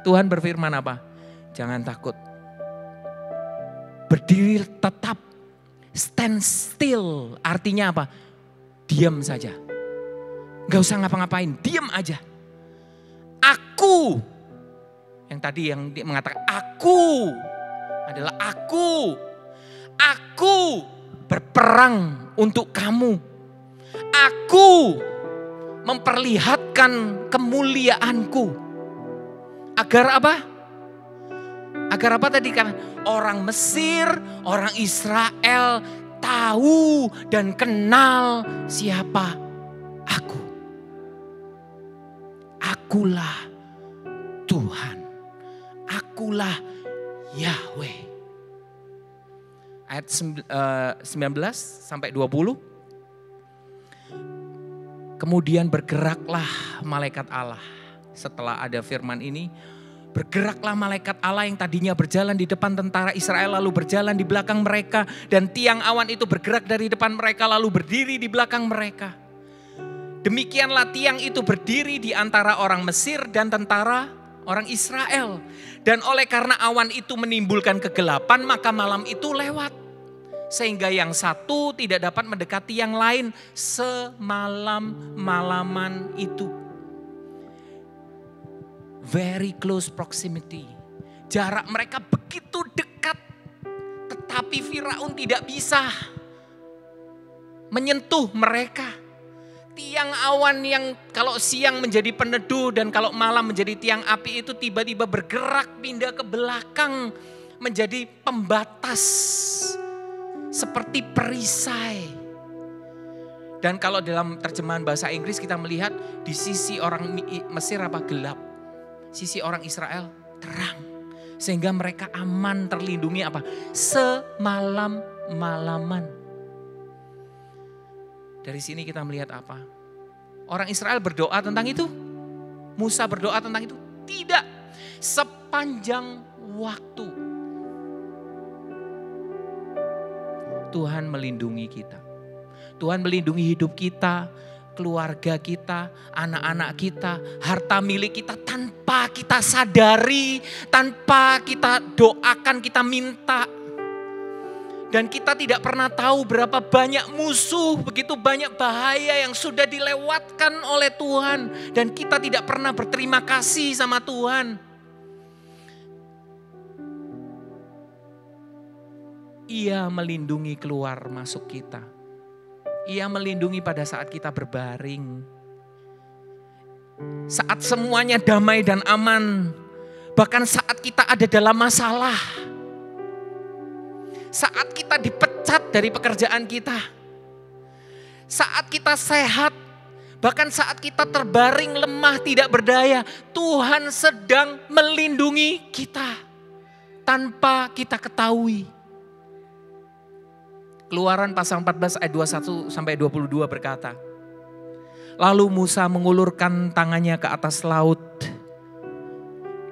Tuhan berfirman apa? Jangan takut. Berdiri tetap. Stand still artinya apa? Diam saja. Gak usah ngapa-ngapain, diam aja. Aku, yang tadi yang mengatakan aku adalah aku. Aku berperang untuk kamu. Aku memperlihatkan kemuliaanku. Agar apa? Agar apa tadi kan? Orang Mesir, orang Israel tahu dan kenal siapa aku. Akulah Tuhan. Akulah Yahweh. Ayat 19 sampai 20. Kemudian bergeraklah malaikat Allah. Setelah ada firman ini, bergeraklah malaikat Allah yang tadinya berjalan di depan tentara Israel lalu berjalan di belakang mereka. Dan tiang awan itu bergerak dari depan mereka lalu berdiri di belakang mereka. Demikianlah tiang itu berdiri di antara orang Mesir dan tentara orang Israel. Dan oleh karena awan itu menimbulkan kegelapan, maka malam itu lewat. Sehingga yang satu tidak dapat mendekati yang lain semalam-malaman itu. Very close proximity. Jarak mereka begitu dekat. Tetapi Firaun tidak bisa menyentuh mereka. Tiang awan yang kalau siang menjadi peneduh dan kalau malam menjadi tiang api itu tiba-tiba bergerak pindah ke belakang menjadi pembatas seperti perisai. Dan kalau dalam terjemahan bahasa Inggris kita melihat di sisi orang Mesir apa? Gelap. Sisi orang Israel terang. Sehingga mereka aman terlindungi apa? Semalam-malaman. Dari sini kita melihat apa? Orang Israel berdoa tentang itu? Musa berdoa tentang itu? Tidak. Sepanjang waktu Tuhan melindungi kita. Tuhan melindungi hidup kita, keluarga kita, anak-anak kita, harta milik kita tanpa kita sadari, tanpa kita doakan, kita minta. Dan kita tidak pernah tahu berapa banyak musuh, begitu banyak bahaya yang sudah dilewatkan oleh Tuhan. Dan kita tidak pernah berterima kasih sama Tuhan. Ia melindungi keluar masuk kita. Ia melindungi pada saat kita berbaring. Saat semuanya damai dan aman. Bahkan saat kita ada dalam masalah. Saat kita dipecat dari pekerjaan kita. Saat kita sehat. Bahkan saat kita terbaring lemah tidak berdaya. Tuhan sedang melindungi kita. Tanpa kita ketahui. Keluaran pasal 14 ayat 21 sampai 22 berkata. Lalu Musa mengulurkan tangannya ke atas laut.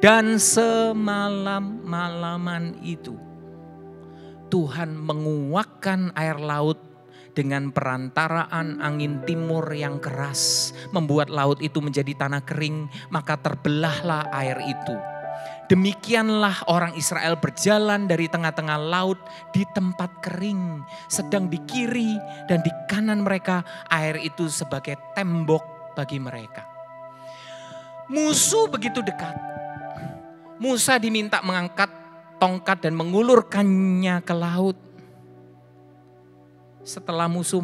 Dan semalam-malaman itu Tuhan menguakkan air laut dengan perantaraan angin timur yang keras. Membuat laut itu menjadi tanah kering, maka terbelahlah air itu. Demikianlah orang Israel berjalan dari tengah-tengah laut di tempat kering. Sedang di kiri dan di kanan mereka air itu sebagai tembok bagi mereka. Musuh begitu dekat. Musa diminta mengangkat tongkat dan mengulurkannya ke laut. Setelah Musa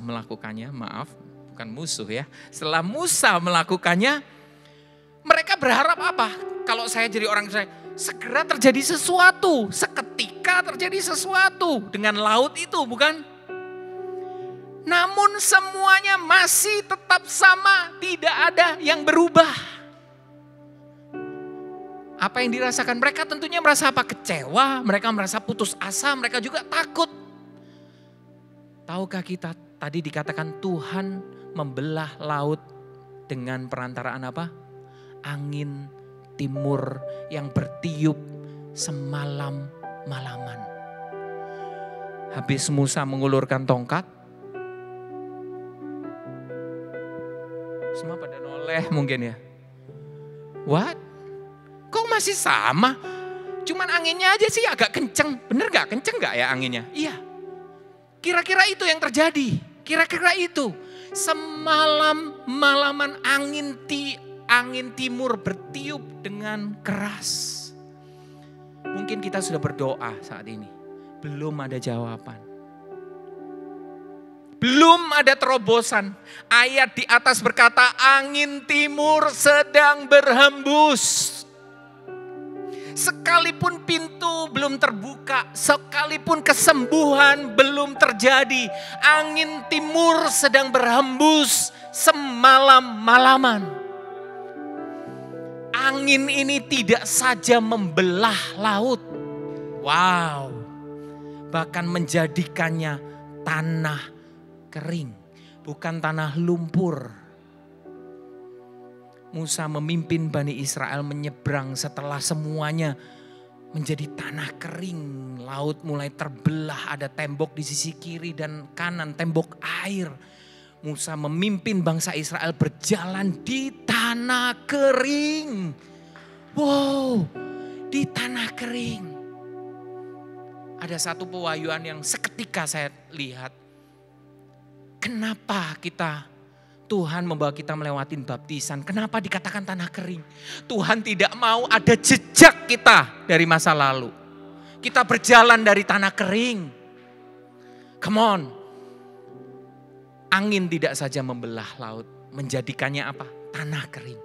melakukannya, maaf, bukan musuh ya. Setelah Musa melakukannya, mereka berharap apa? Kalau saya jadi orang Israel, segera terjadi sesuatu, seketika terjadi sesuatu dengan laut itu, bukan? Namun semuanya masih tetap sama, tidak ada yang berubah. Apa yang dirasakan mereka tentunya merasa apa? Kecewa, mereka merasa putus asa, mereka juga takut. Tahukah kita tadi dikatakan Tuhan membelah laut dengan perantaraan apa? Angin timur yang bertiup semalam-malaman. Habis Musa mengulurkan tongkat, semua pada noleh mungkin ya. What? Kok masih sama? Cuman anginnya aja sih agak kenceng. Bener gak? Kenceng gak ya anginnya? Iya. Kira-kira itu yang terjadi. Kira-kira itu. Semalam-malaman angin timur bertiup dengan keras. Mungkin kita sudah berdoa saat ini. Belum ada jawaban. Belum ada terobosan. Ayat di atas berkata angin timur sedang berhembus. Sekalipun pintu belum terbuka, sekalipun kesembuhan belum terjadi, angin timur sedang berhembus semalam-malaman. Angin ini tidak saja membelah laut, wow, bahkan menjadikannya tanah kering, bukan tanah lumpur. Musa memimpin Bani Israel menyeberang setelah semuanya menjadi tanah kering. Laut mulai terbelah, ada tembok di sisi kiri dan kanan, tembok air. Musa memimpin bangsa Israel berjalan di tanah tanah kering. Wow, di tanah kering. Ada satu pewahyuan yang seketika saya lihat. Kenapa Tuhan membawa kita melewati baptisan? Kenapa dikatakan tanah kering? Tuhan tidak mau ada jejak kita dari masa lalu. Kita berjalan dari tanah kering. Come on. Angin tidak saja membelah laut. Menjadikannya apa? Tanah kering.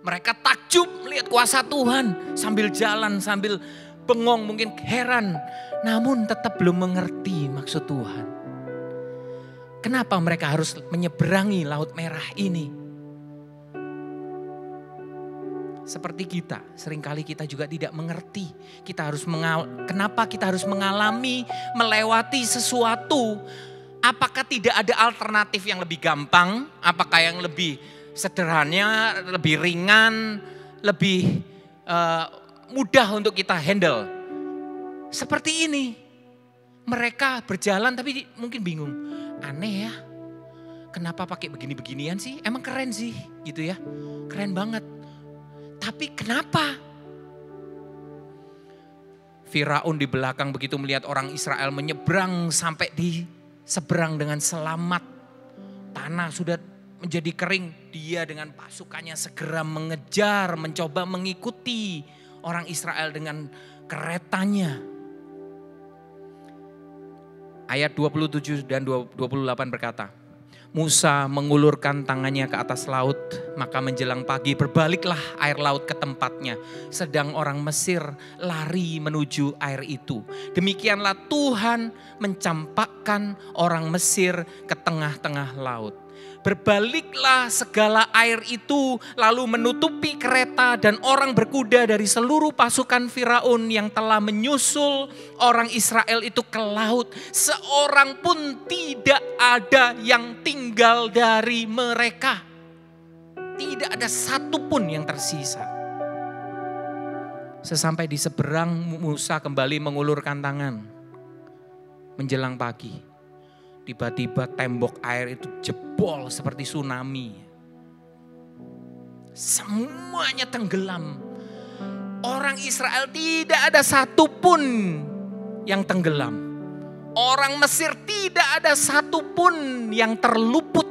Mereka takjub melihat kuasa Tuhan. Sambil jalan, sambil bengong, mungkin heran. Namun tetap belum mengerti maksud Tuhan. Kenapa mereka harus menyeberangi Laut Merah ini? Seperti kita, seringkali kita juga tidak mengerti. Kenapa kita harus mengalami, melewati sesuatu? Apakah tidak ada alternatif yang lebih gampang? Apakah yang lebih sederhana, lebih ringan, lebih mudah untuk kita handle? Seperti ini. Mereka berjalan tapi mungkin bingung. Aneh ya, kenapa pakai begini-beginian sih? Emang keren sih gitu ya, keren banget. Tapi kenapa? Firaun di belakang begitu melihat orang Israel menyeberang sampai di seberang dengan selamat. Tanah sudah menjadi kering. Dia dengan pasukannya segera mengejar, mencoba mengikuti orang Israel dengan keretanya. Ayat 27 dan 28 berkata, Musa mengulurkan tangannya ke atas laut, maka menjelang pagi berbaliklah air laut ke tempatnya. Sedang orang Mesir lari menuju air itu. Demikianlah Tuhan mencampakkan orang Mesir ke tengah-tengah laut. Berbaliklah segala air itu lalu menutupi kereta dan orang berkuda dari seluruh pasukan Firaun yang telah menyusul orang Israel itu ke laut. Seorang pun tidak ada yang tinggal dari mereka. Tidak ada satu pun yang tersisa. Sesampai di seberang, Musa kembali mengulurkan tangan. Menjelang pagi. Tiba-tiba tembok air itu jebol seperti tsunami. Semuanya tenggelam. Orang Israel tidak ada satupun yang tenggelam. Orang Mesir tidak ada satupun yang terluput.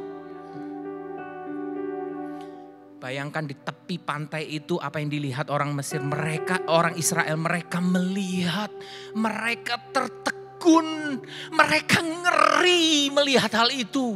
Bayangkan di tepi pantai itu apa yang dilihat orang Mesir. Orang Israel mereka melihat, mereka tertegun. Mereka ngeri melihat hal itu.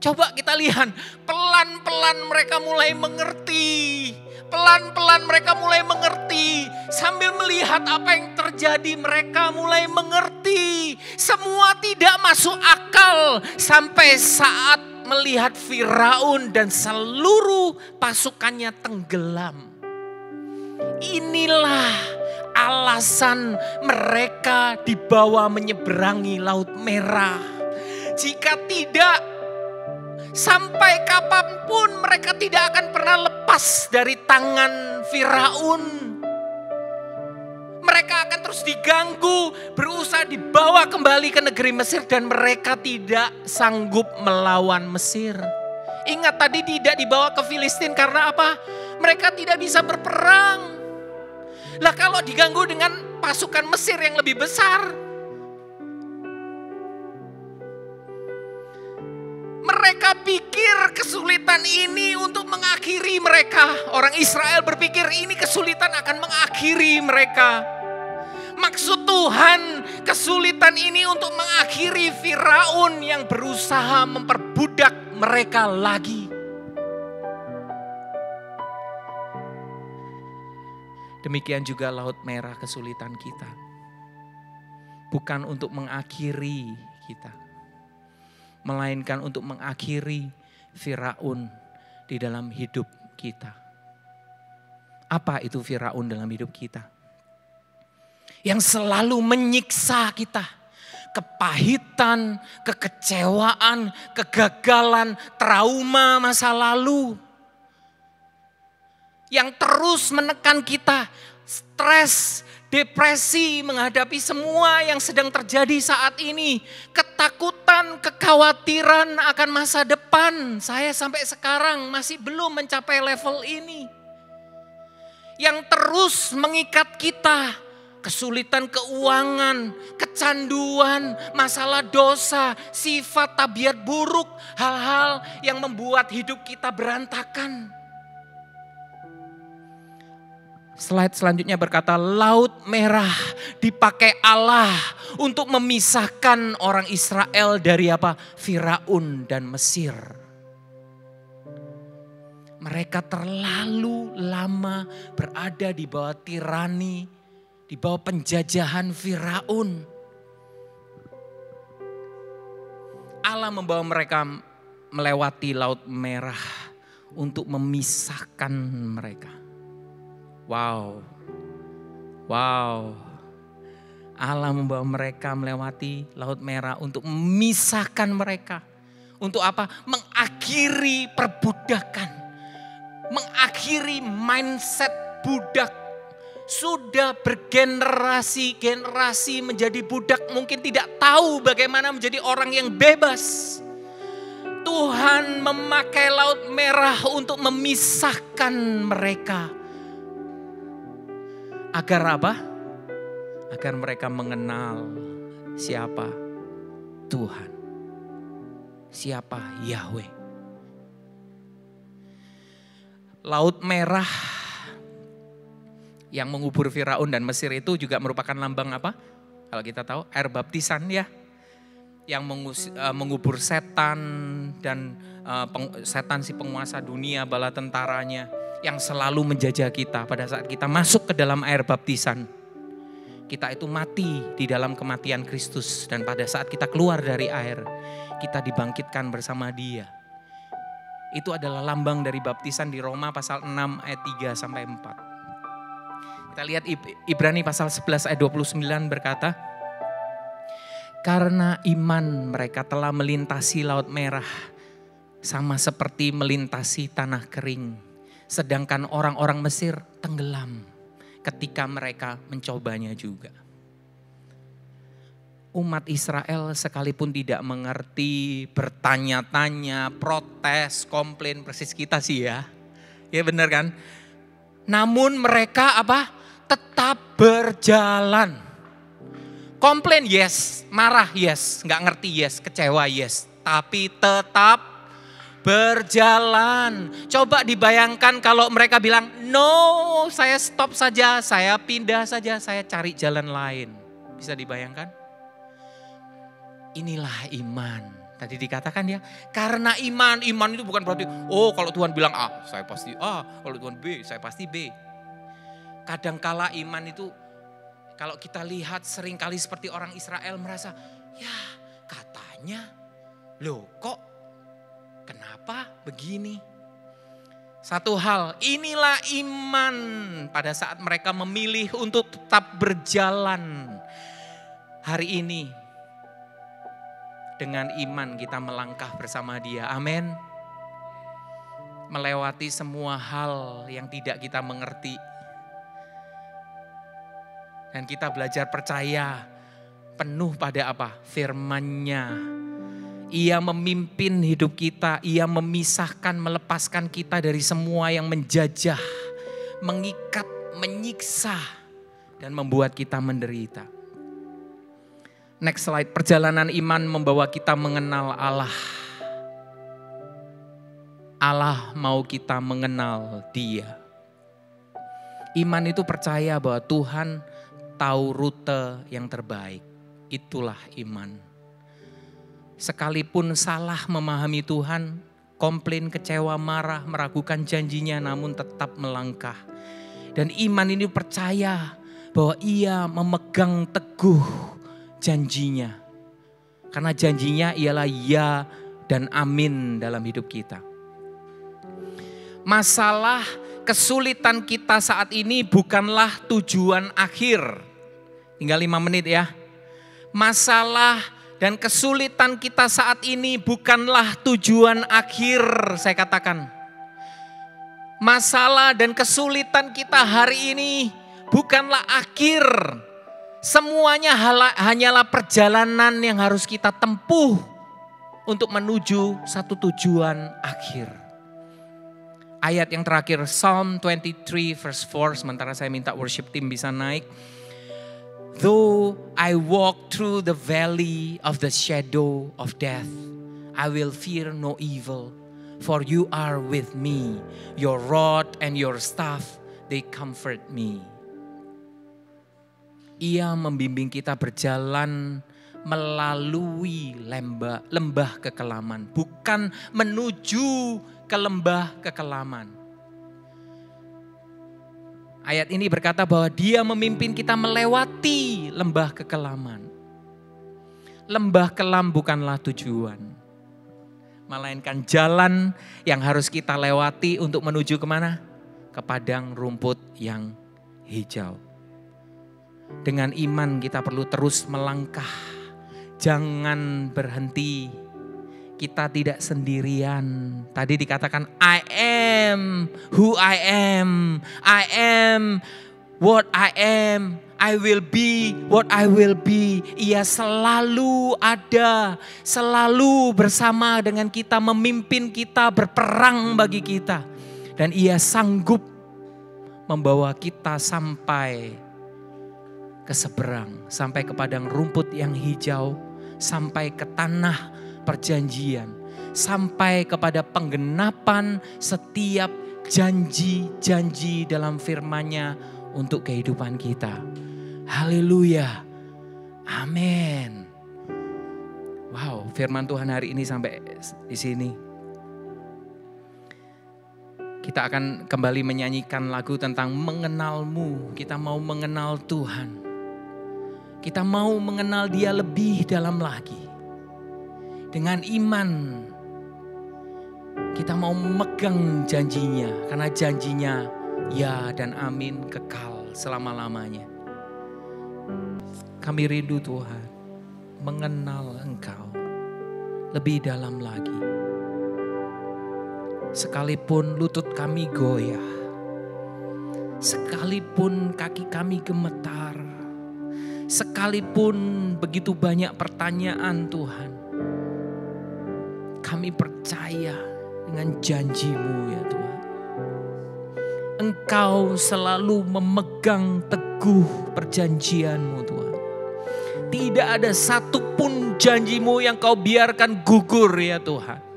Coba kita lihat, pelan-pelan mereka mulai mengerti. Pelan-pelan mereka mulai mengerti. Sambil melihat apa yang terjadi, mereka mulai mengerti. Semua tidak masuk akal sampai saat melihat Firaun dan seluruh pasukannya tenggelam. Inilah alasan mereka dibawa menyeberangi Laut Merah. Jika tidak, sampai kapanpun mereka tidak akan pernah lepas dari tangan Firaun. Mereka akan terus diganggu, berusaha dibawa kembali ke negeri Mesir dan mereka tidak sanggup melawan Mesir. Ingat tadi tidak dibawa ke Filistin karena apa? Mereka tidak bisa berperang. Lah kalau diganggu dengan pasukan Mesir yang lebih besar. Mereka pikir kesulitan ini untuk mengakhiri mereka. Orang Israel berpikir ini kesulitan akan mengakhiri mereka. Maksud Tuhan kesulitan ini untuk mengakhiri Firaun yang berusaha memperbudak mereka lagi. Demikian juga Laut Merah kesulitan kita. Bukan untuk mengakhiri kita. Melainkan untuk mengakhiri Firaun di dalam hidup kita. Apa itu Firaun dalam hidup kita? Yang selalu menyiksa kita. Kepahitan, kekecewaan, kegagalan, trauma masa lalu. Yang terus menekan kita, stres depresi menghadapi semua yang sedang terjadi saat ini. Ketakutan, kekhawatiran akan masa depan. Saya sampai sekarang masih belum mencapai level ini. Yang terus mengikat kita, kesulitan keuangan, kecanduan, masalah dosa, sifat tabiat buruk, hal-hal yang membuat hidup kita berantakan. Slide selanjutnya berkata, Laut Merah dipakai Allah untuk memisahkan orang Israel dari apa? Firaun dan Mesir. Mereka terlalu lama berada di bawah tirani, di bawah penjajahan Firaun. Allah membawa mereka melewati Laut Merah untuk memisahkan mereka. Wow. Allah membawa mereka melewati Laut Merah untuk memisahkan mereka. Untuk apa? Mengakhiri perbudakan. Mengakhiri mindset budak. Sudah bergenerasi-generasi menjadi budak, mungkin tidak tahu bagaimana menjadi orang yang bebas. Tuhan memakai Laut Merah untuk memisahkan mereka. Agar apa? Agar mereka mengenal siapa Tuhan. Siapa Yahweh. Laut Merah yang mengubur Firaun dan Mesir itu juga merupakan lambang apa? Kalau kita tahu air baptisan ya. Yang mengubur setan dan setan si penguasa dunia, bala tentaranya. Yang selalu menjajah kita pada saat kita masuk ke dalam air baptisan. Kita itu mati di dalam kematian Kristus. Dan pada saat kita keluar dari air, kita dibangkitkan bersama Dia. Itu adalah lambang dari baptisan di Roma pasal 6 ayat 3 sampai 4. Kita lihat Ibrani pasal 11 ayat 29 berkata, karena iman mereka telah melintasi Laut Merah, sama seperti melintasi tanah kering. Sedangkan orang-orang Mesir tenggelam ketika mereka mencobanya juga. Umat Israel sekalipun tidak mengerti, bertanya-tanya, protes, komplain, persis kita sih ya. Ya benar kan? Namun mereka apa? Tetap berjalan. Komplain yes, marah yes, gak ngerti yes, kecewa yes. Tapi tetap berjalan. Coba dibayangkan kalau mereka bilang, no saya stop saja, saya pindah saja, saya cari jalan lain. Bisa dibayangkan? Inilah iman. Tadi dikatakan ya, karena iman itu bukan berarti, oh kalau Tuhan bilang A, saya pasti A, kalau Tuhan B, saya pasti B. Kadangkala iman itu, kalau kita lihat seringkali seperti orang Israel merasa, ya katanya, loh kok kenapa begini? Satu hal, inilah iman pada saat mereka memilih untuk tetap berjalan. Hari ini dengan iman kita melangkah bersama Dia. Amin. Melewati semua hal yang tidak kita mengerti. Dan kita belajar percaya penuh pada apa? Firman-Nya. Ia memimpin hidup kita, Ia memisahkan, melepaskan kita dari semua yang menjajah, mengikat, menyiksa, dan membuat kita menderita. Next slide, perjalanan iman membawa kita mengenal Allah. Allah mau kita mengenal Dia. Iman itu percaya bahwa Tuhan tahu rute yang terbaik. Itulah iman. Sekalipun salah memahami Tuhan, komplain, kecewa, marah, meragukan janjinya, namun tetap melangkah. Dan iman ini percaya bahwa Ia memegang teguh janjinya. Karena janjinya ialah ya dan amin dalam hidup kita. Masalah kesulitan kita saat ini bukanlah tujuan akhir. Tinggal 5 menit ya. Masalah dan kesulitan kita saat ini bukanlah tujuan akhir, saya katakan. Masalah dan kesulitan kita hari ini bukanlah akhir. Semuanya hanyalah perjalanan yang harus kita tempuh untuk menuju satu tujuan akhir. Ayat yang terakhir, Psalm 23 verse 4, sementara saya minta worship team bisa naik. Though I walk through the valley of the shadow of death, I will fear no evil, for you are with me. Your rod and your staff, they comfort me. Ia membimbing kita berjalan melalui lembah kekelaman, bukan menuju ke lembah kekelaman. Ayat ini berkata bahwa Dia memimpin kita melewati lembah kekelaman. Lembah kelam bukanlah tujuan, melainkan jalan yang harus kita lewati untuk menuju kemana? Ke padang rumput yang hijau. Dengan iman kita perlu terus melangkah, jangan berhenti. Kita tidak sendirian. Tadi dikatakan I am who I am. I am what I am. I will be what I will be. Ia selalu ada, selalu bersama dengan kita, memimpin kita, berperang bagi kita. Dan Ia sanggup membawa kita sampai ke seberang, sampai ke padang rumput yang hijau, sampai ke tanah perjanjian, sampai kepada penggenapan setiap janji-janji dalam firman-Nya untuk kehidupan kita. Haleluya. Amin. Wow, firman Tuhan hari ini sampai di sini. Kita akan kembali menyanyikan lagu tentang mengenal-Mu. Kita mau mengenal Tuhan. Kita mau mengenal Dia lebih dalam lagi. Dengan iman kita mau memegang janjinya. Karena janjinya ya dan amin kekal selama-lamanya. Kami rindu Tuhan mengenal Engkau lebih dalam lagi. Sekalipun lutut kami goyah, sekalipun kaki kami gemetar, sekalipun begitu banyak pertanyaan Tuhan, kami percaya dengan janji-Mu ya Tuhan. Engkau selalu memegang teguh perjanjian-Mu Tuhan. Tidak ada satupun janji-Mu yang Kau biarkan gugur ya Tuhan.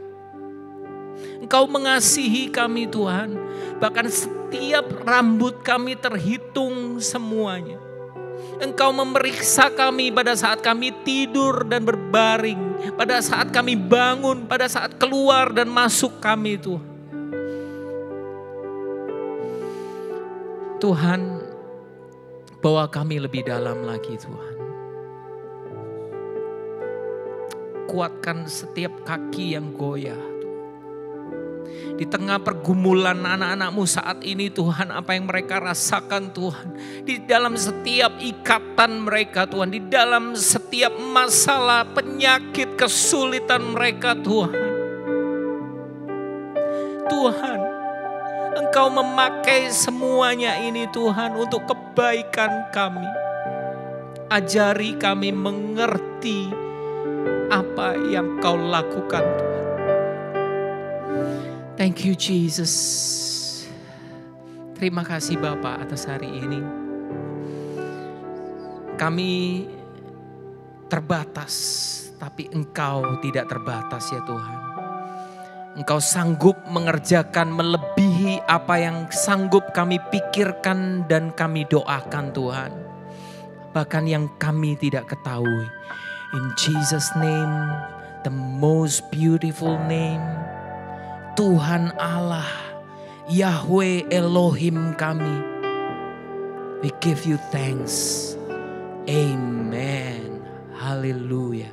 Engkau mengasihi kami Tuhan. Bahkan setiap rambut kami terhitung semuanya. Engkau memeriksa kami pada saat kami tidur dan berbaring. Pada saat kami bangun, pada saat keluar dan masuk kami Tuhan. Tuhan, bawa kami lebih dalam lagi Tuhan. Kuatkan setiap kaki yang goyah. Di tengah pergumulan anak-anak-Mu saat ini Tuhan, apa yang mereka rasakan Tuhan. Di dalam setiap ikatan mereka Tuhan, di dalam setiap masalah, penyakit, kesulitan mereka Tuhan. Tuhan, Engkau memakai semuanya ini Tuhan untuk kebaikan kami. Ajari kami mengerti apa yang Kau lakukan Tuhan. Thank you Jesus. Terima kasih Bapa atas hari ini. Kami terbatas, tapi Engkau tidak terbatas ya Tuhan. Engkau sanggup mengerjakan melebihi apa yang sanggup kami pikirkan dan kami doakan Tuhan. Bahkan yang kami tidak ketahui. In Jesus' name, the most beautiful name, Tuhan Allah, Yahweh Elohim kami. We give you thanks. Amen. Haleluya.